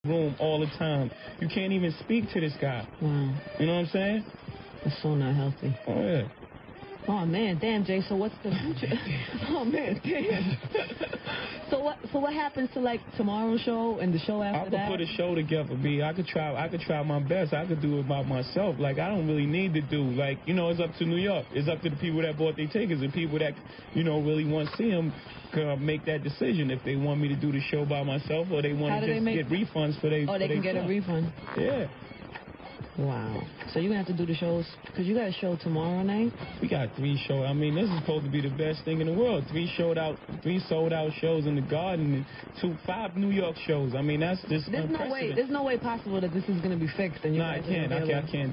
room all the time. You can't even speak to this guy. Wow. You know what I'm saying? That's so not healthy. Oh, yeah. Oh, man. Damn, Jay. So what's the future? Oh, man. Damn. So what happens to, like, tomorrow's show and the show after that? I could put a show together, B. I could try my best. I could do it by myself. Like, I don't really need to do, like, you know, it's up to New York. It's up to the people that bought their tickets and people that, you know, really want to see them make that decision if they want me to do the show by myself or they want to just get refunds for their Oh, they can get a refund? Yeah. Wow. So you're going to have to do the shows, because you got a show tomorrow night? We got 3 shows. I mean, this is supposed to be the best thing in the world. 3 sold out shows in the Garden and 5 New York shows. I mean, that's just unprecedented. There's no way possible that this is going to be fixed. And I can't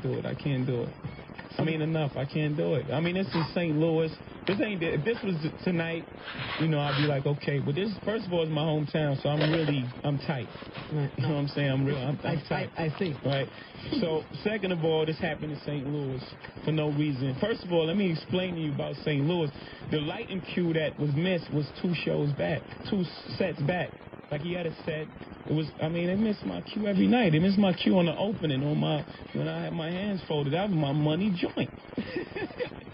do it. I can't do it. I mean, enough. I can't do it. I mean, this is St. Louis. If this was tonight, you know, I'd be like, okay. But this, first of all, is my hometown, so I'm tight. Right. You know what I'm saying? I'm tight. I see. Right. So, second of all, this happened in St. Louis for no reason. First of all, let me explain to you about St. Louis. The lighting cue that was missed was 2 sets back. Like, he had a set. They missed my cue every night. They missed my cue on the opening, when I had my hands folded. That was my money joint.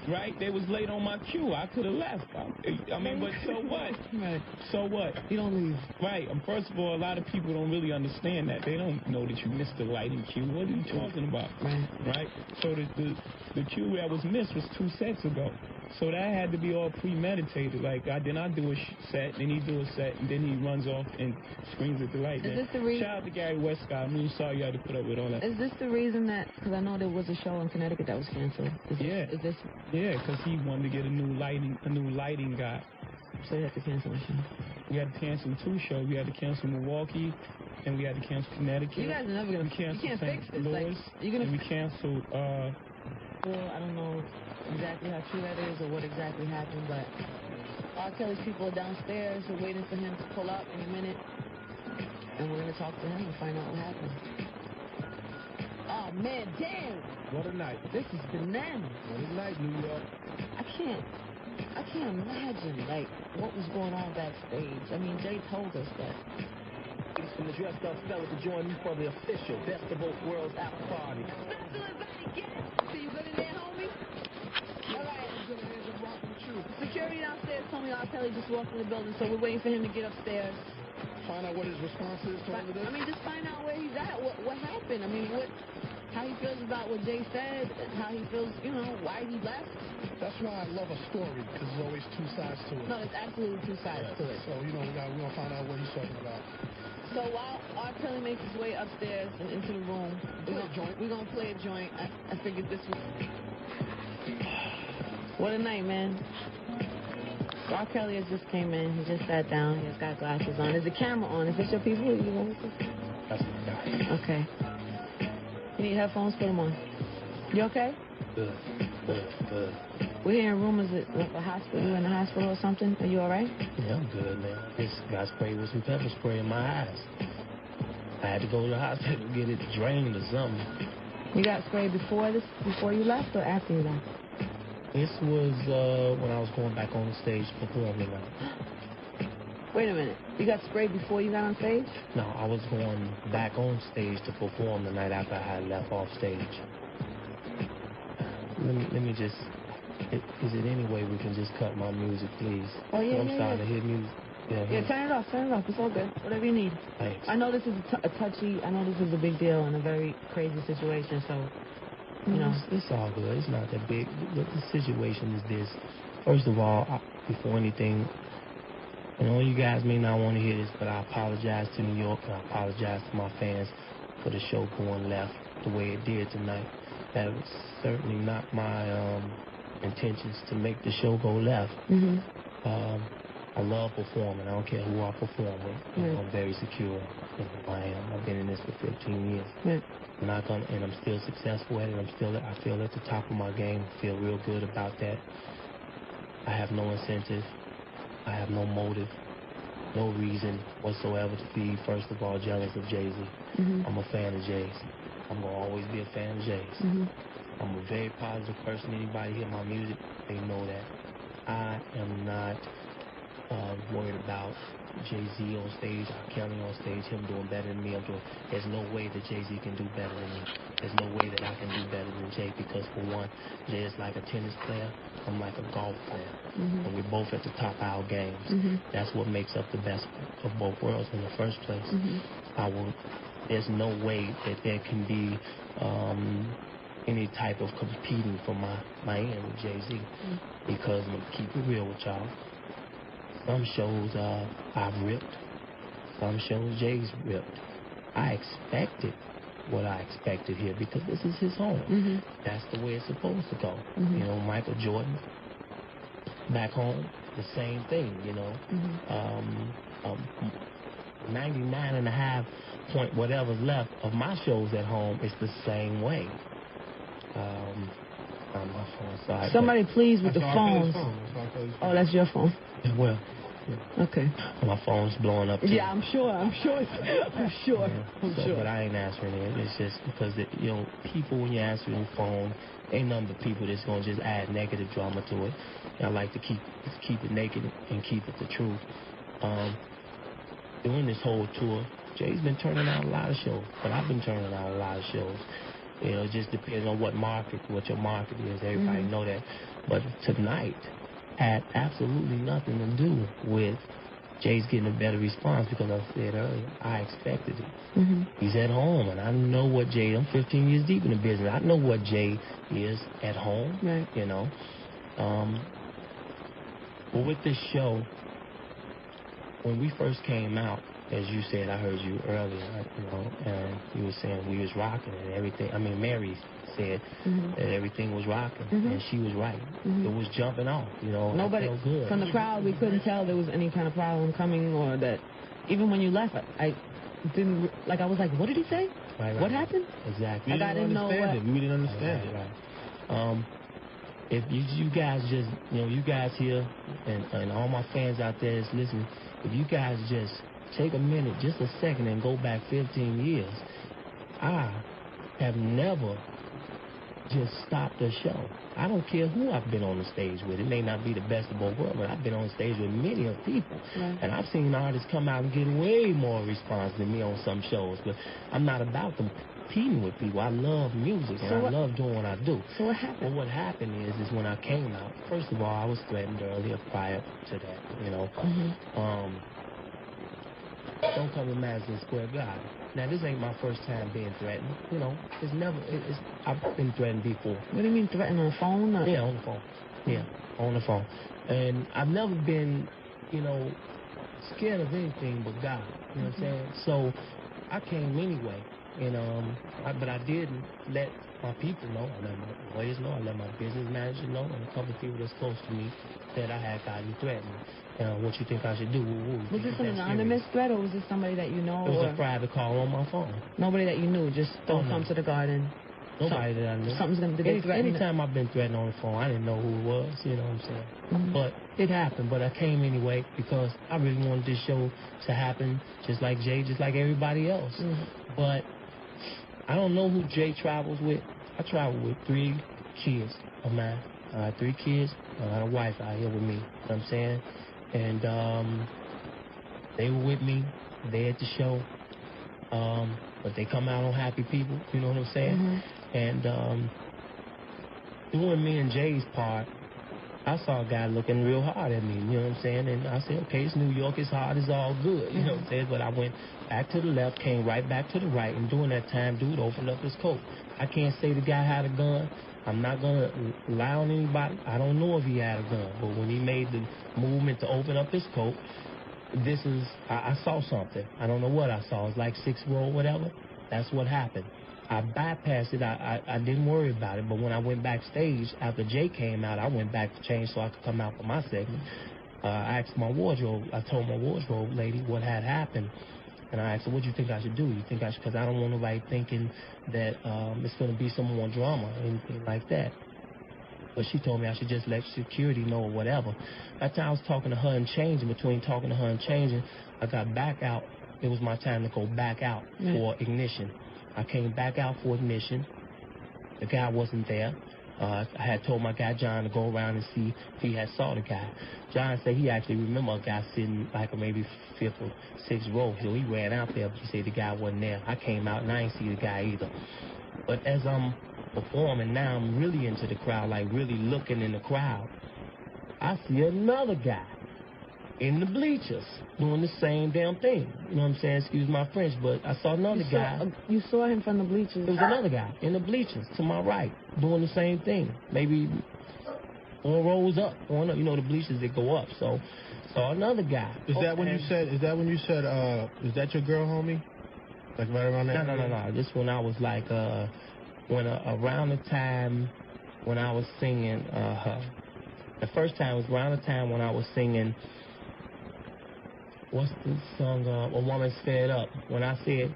Right? They was late on my cue. I could have left. I mean, but so what? Right. So what? You don't leave. Right. First of all, a lot of people don't really understand that. They don't know that you missed the lighting cue. What are you talking about? Right? So the cue that was missed was 2 sets ago. So that had to be all premeditated. Like, then I do a set, then he do a set, and then he runs off and screams at the light. Is this the reason? Shout out to Gary Westcott. I'm really sorry you had to put up with all that. Is this the reason that, because I know there was a show in Connecticut that was canceled. Yeah, because he wanted to get a new lighting guy. So you had to cancel the show. We had to cancel 2 shows. We had to cancel Milwaukee, and we had to cancel Connecticut. You guys are never going to... You can't fix this. Louis, and we canceled... Well, I don't know exactly how true that is or what exactly happened, but R. Kelly's people are downstairs. We're waiting for him to pull up in a minute, and we're going to talk to him and find out what happened. Oh, man, damn! What a night. This is bananas. What a night, New York. I can't imagine, like, what was going on backstage. I mean, Jay told us that. From the Dressed Up Fella to join me for the official Best of Both Worlds after party. Special invited guest. So you good in there, homie? All right. Security downstairs told me R. Kelly just walked in the building, so we're waiting for him to get upstairs. Find out what his response is to all of this? I mean, just find out where he's at. What happened? I mean, how he feels about what Jay said, how he feels, you know, why he left. That's why I love a story, because there's always 2 sides to it. No, there's absolutely 2 sides to it. So, you know, we're going to find out what he's talking about. So while R. Kelly makes his way upstairs and into the room, we're going to play a joint. I figured this was... What a night, man. R. Kelly has just came in. He just sat down. He's got glasses on. Is the camera on? Is this your people? You know what this is? That's my guy. Okay. You need headphones? Put them on. You okay? Good. We're hearing rumors that a hospital, you in the hospital or something. Are you all right? Yeah, I'm good, man. This got sprayed with some pepper spray in my eyes. I had to go to the hospital to get it drained or something. You got sprayed before you left or after you left? This was when I was going back on the stage performing. Wait a minute. You got sprayed before you got on stage? No, I was going back on stage to perform the night after I had left off stage. Let me just... Is it any way we can just cut my music, please? Oh, yeah, I'm starting to hear music. Yeah, turn it off. It's all good. Whatever you need. Thanks. I know this is I know this is a big deal and a very crazy situation, so, you know. It's all good. It's not that big. The situation is this. First of all, before anything, I know you guys may not want to hear this, but I apologize to New York, and I apologize to my fans for the show going left the way it did tonight. That was certainly not my intentions to make the show go left. Mm-hmm. I love performing. I don't care who I perform with. I'm very secure in who I am. I've been in this for 15 years. And I'm still successful at it. I feel at the top of my game. I feel real good about that. I have no incentive. I have no motive, no reason whatsoever to be, first of all, jealous of Jay-Z. Mm-hmm. I'm a fan of Jay's. I'm going to always be a fan of Jay's. Mm-hmm. I'm a very positive person. Anybody hear my music, they know that. I am not worried about Jay-Z on stage, R. Kelly on stage, him doing better than me. There's no way that Jay-Z can do better than me. There's no way that I can do better than Jay, because for one, Jay is like a tennis player, I'm like a golf player. And we're both at the top of our games. That's what makes up the best of both worlds in the first place. There's no way that there can be any type of competing for my end with Jay-Z, because I'm gonna keep it real with y'all. Some shows I've ripped, some shows Jay's ripped. I expected what I expected here, because this is his home. That's the way it's supposed to go. You know, Michael Jordan, back home, the same thing, you know. 99.5 point whatever's left of my shows at home is the same way. On my phone side. Somebody please with the phones. Oh, that's your phone. Well, okay. My phone's blowing up too. Yeah, I'm sure. I'm sure. But I ain't answering it. It's just because, you know, people, when you answer your phone, ain't none but people that's going to just add negative drama to it. And I like to keep it naked and keep it the truth. During this whole tour, Jay's been turning out a lot of shows, but I've been turning out a lot of shows. You know, it just depends on what your market is. Everybody know that. But tonight had absolutely nothing to do with Jay's getting a better response, because I said earlier, I expected it. He's at home, and I know what Jay, I'm 15 years deep in the business. I know what Jay is at home, you know. But with this show, when we first came out, as you said, I heard you earlier, you know, and you were saying we was rocking and everything. I mean, Mary said that everything was rocking, and she was right. It was jumping off, you know. Nobody, good. From the crowd, we couldn't tell there was any kind of problem coming, or that even when you left, I didn't, like, I was like, what did he say? What happened? Exactly. Like, I didn't know what. We didn't understand it. Right. If you guys just, you know, you guys here and all my fans out there that's listening, if you guys just take a minute, just a second, and go back 15 years, I have never just stopped a show. I don't care who I've been on the stage with. It may not be the best of both worlds, but I've been on stage with many of people. And I've seen artists come out and get way more response than me on some shows. But I'm not about competing with people. I love music, and I love doing what I do. So what happened? Well, what happened is when I came out, first of all, I was threatened earlier prior to that, you know. Don't come to Madison Square Garden. Now, this ain't my first time being threatened. You know, I've been threatened before. What do you mean threatened, on the phone? Or? Yeah, on the phone. Yeah, on the phone. And I've never been, you know, scared of anything but God. You know what I'm saying? So I came anyway. And but I didn't let my people know. I let my lawyers know. I let my business manager know, and a couple of people that's close to me that I had gotten threatened. What you think I should do? Was this an anonymous threat, or was this somebody that you know? It was a private call on my phone. Nobody that you knew, just don't come to the garden. Nobody that I knew. Something's going to get threatened. Anytime I've been threatened on the phone, I didn't know who it was, you know what I'm saying? But it happened, but I came anyway because I really wanted this show to happen just like Jay, just like everybody else. But I don't know who Jay travels with. I travel with 3 kids of mine. I got 3 kids. I got a wife out here with me, you know what I'm saying? And they were with me. They at the show. But they come out on happy people, you know what I'm saying? And doing me and Jay's part, I saw a guy looking real hard at me, you know what I'm saying? And I said, okay, it's New York, it's hard, it's all good, you know what I'm saying? But I went back to the left, came right back to the right, and during that time, dude opened up his coat. I can't say the guy had a gun. I'm not going to lie on anybody. I don't know if he had a gun, but when he made the movement to open up his coat, I saw something. I don't know what I saw. It was like 6 row, whatever. That's what happened. I bypassed it. I didn't worry about it. But when I went backstage, after Jay came out, I went back to change so I could come out for my segment. I asked my wardrobe. I told my wardrobe lady what had happened. And I asked her, what do you think I should do? You think I should, because I don't want nobody thinking that it's going to be some more drama or anything like that. But she told me I should just let security know or whatever. That time I was talking to her and changing. Between talking to her and changing, I got back out. It was my time to go back out for ignition. I came back out for ignition. The guy wasn't there. I had told my guy John to go around and see if he had saw the guy. John said he actually remember a guy sitting like maybe 5th or 6th row. So he ran out there, but he said the guy wasn't there. I came out and I ain't see the guy either. But as I'm performing now, I'm really into the crowd, like really looking in the crowd. I see another guy in the bleachers doing the same damn thing. You know what I'm saying? Excuse my French, but I saw another guy. You saw him from the bleachers? There was another guy in the bleachers to my right doing the same thing. Maybe 4 rows up, you know, the bleachers that go up. So saw another guy. Is that when you said, is that your girl, homie? Like right around that? No. This when I was like, around the time when I was singing, the first time was around the time when I was singing, what's the song, A Woman's Fed Up? When I said,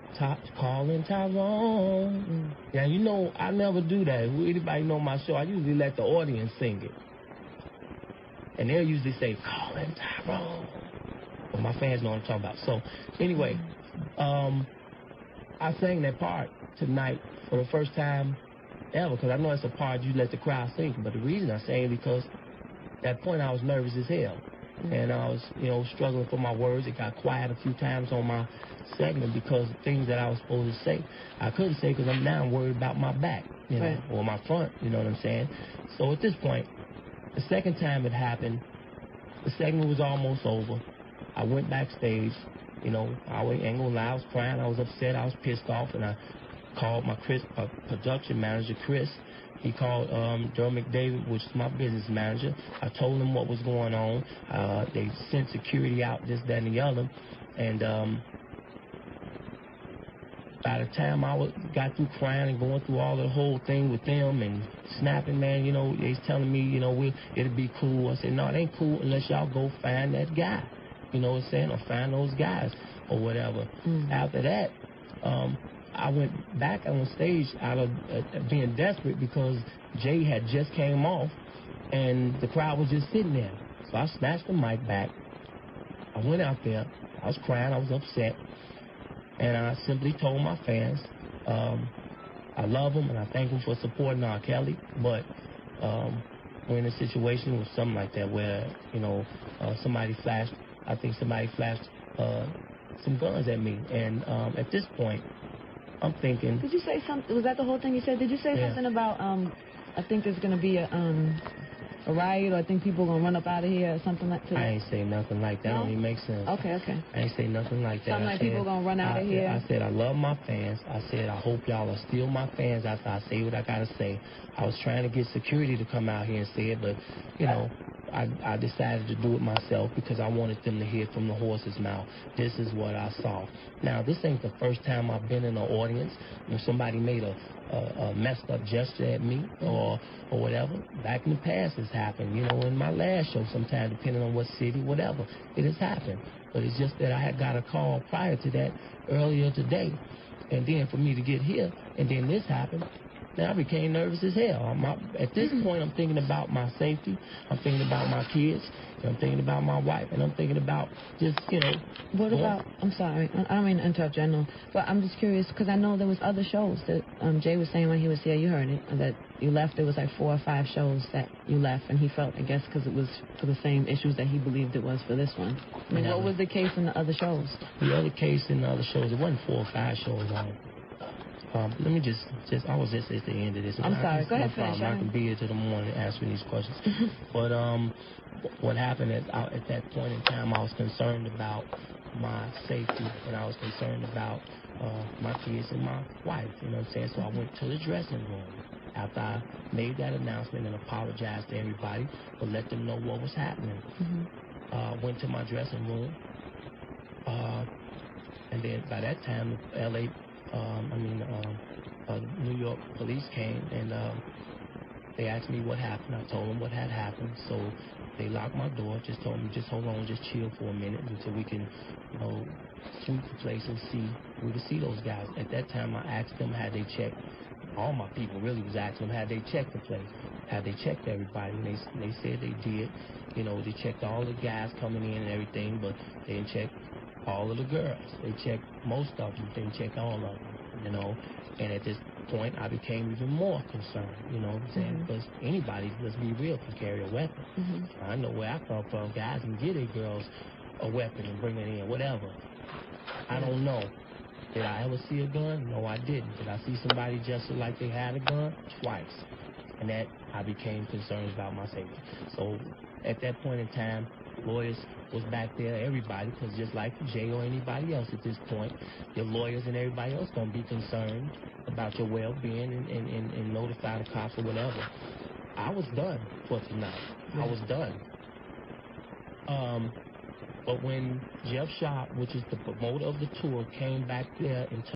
calling Tyrone. Yeah, you know, I never do that. If anybody know my show, I usually let the audience sing it. And they'll usually say, calling Tyrone. Well, my fans know what I'm talking about. So, anyway, I sang that part tonight for the first time ever, because I know it's a part you let the crowd sing. But the reason I sang it because at that point I was nervous as hell. And I was, you know, struggling for my words. It got quiet a few times on my segment because things that I was supposed to say, I couldn't say because I'm now worried about my back, you know, or my front, you know what I'm saying? So at this point, the second time it happened, the segment was almost over. I went backstage, you know, I ain't gonna lie, I was crying, I was upset, I was pissed off, and I called my production manager, Chris. He called Joe McDavid, which is my business manager. I told him what was going on. They sent security out, this, that, and the other. And by the time I got through crying and going through all the whole thing with them and snapping, man, you know, they was telling me, you know, it'll be cool. I said, no, it ain't cool unless y'all go find that guy. You know what I'm saying? Or find those guys or whatever. After that, I went back on stage out of being desperate because Jay had just came off and the crowd was just sitting there. So I snatched the mic back. I went out there. I was crying. I was upset. And I simply told my fans, I love them and I thank them for supporting R. Kelly. But we're in a situation with something like that where, you know, somebody flashed some guns at me. And at this point, I'm thinking. Did you say something? Was that the whole thing you said? Did you say something about, I think there's going to be a riot, or I think people are going to run up out of here or something like that? I ain't say nothing like that. No? Don't even make sense. Okay. I ain't say nothing like that. Something like people are going to run out of here? I said I love my fans. I said I hope y'all are still my fans after I say what I got to say. I was trying to get security to come out here and say it, but, you know, I decided to do it myself because I wanted them to hear from the horse's mouth. This is what I saw. Now, this ain't the first time I've been in an audience when somebody made a messed up gesture at me or whatever. Back in the past, it's happened. You know, in my last show, sometimes depending on what city, whatever, it has happened. But it's just that I had got a call prior to that earlier today, and then for me to get here, and then this happened. Now I became nervous as hell. At this point, I'm thinking about my safety. I'm thinking about my kids. I'm thinking about my wife. And I'm thinking about just, you know. What about, I'm sorry, I don't mean to interrupt you, I know. But I'm just curious, because I know there was other shows that Jay was saying when he was here, you heard it, that you left. There was like 4 or 5 shows that you left, and he felt, I guess, because it was for the same issues that he believed it was for this one. I mean, what was the case in the other shows? The other case in the other shows, it wasn't 4 or 5 shows long. Let me just I was just at the end of this. I'm sorry. Go ahead, finish. I can be here till the morning answering these questions. But what happened at that point in time, I was concerned about my safety, and I was concerned about my kids and my wife. You know what I'm saying? So I went to the dressing room after I made that announcement and apologized to everybody, but let them know what was happening. Went to my dressing room, and then by that time, New York police came and they asked me what happened. I told them what had happened. So they locked my door, just told me, just hold on, just chill for a minute until we can, you know, sweep the place and we could see those guys. At that time, I asked them, had they checked, all my people really was asking them, had they checked the place? Had they checked everybody? And they said they did. You know, they checked all the guys coming in and everything, but they didn't check all of the girls. They checked most of them. They didn't check all of them. you know. And at this point, I became even more concerned, you know what I'm saying? Because anybody, let's be real, can carry a weapon. I know where I come from. Guys can get their girls a weapon and bring it in, whatever. I don't know. Did I ever see a gun? No, I didn't. Did I see somebody just like they had a gun? Twice. And that I became concerned about my safety. So at that point in time, lawyers was back there, everybody, because just like Jay or anybody else at this point, your lawyers and everybody else going to be concerned about your well-being and notify the cops or whatever. I was done for tonight. I was done. But when Jeff Sharp, which is the promoter of the tour, came back there and